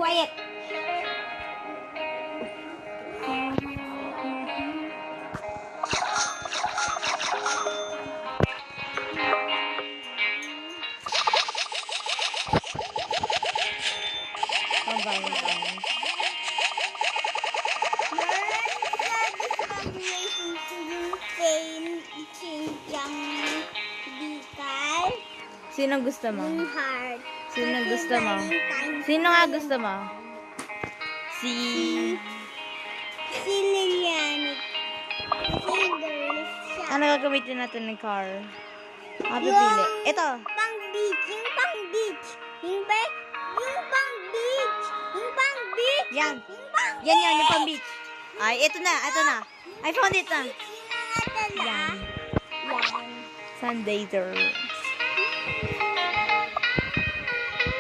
Quiet. Valentine's. Sino gusto mo? Heart. Sino gusto mo? Sino nga gusto mo? Si Lilian. Fingers siya. ano gagamitin natin ng car? Pili. Ito. Pang beach. Yung pang beach. Yung pang beach. Yung pang beach. Yan. Yung pang Yan, yung pang beach. Ay, ito na. I found it na. Yan. Yan. Sunbather.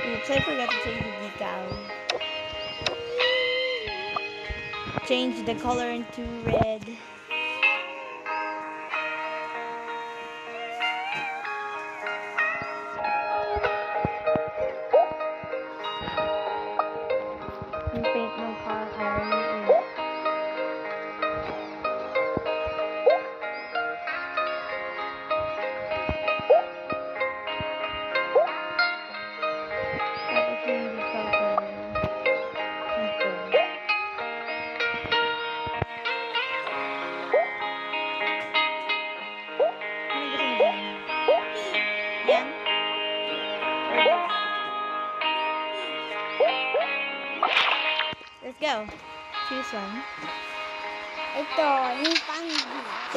Oops, I forgot to change the decal. Change the color into red. Yung paint ng car iron ink. Tapos yung decal color. Ito. Ano gusto mo dyan? Yan? Let's go. Choose one. Ito, yung pang beach.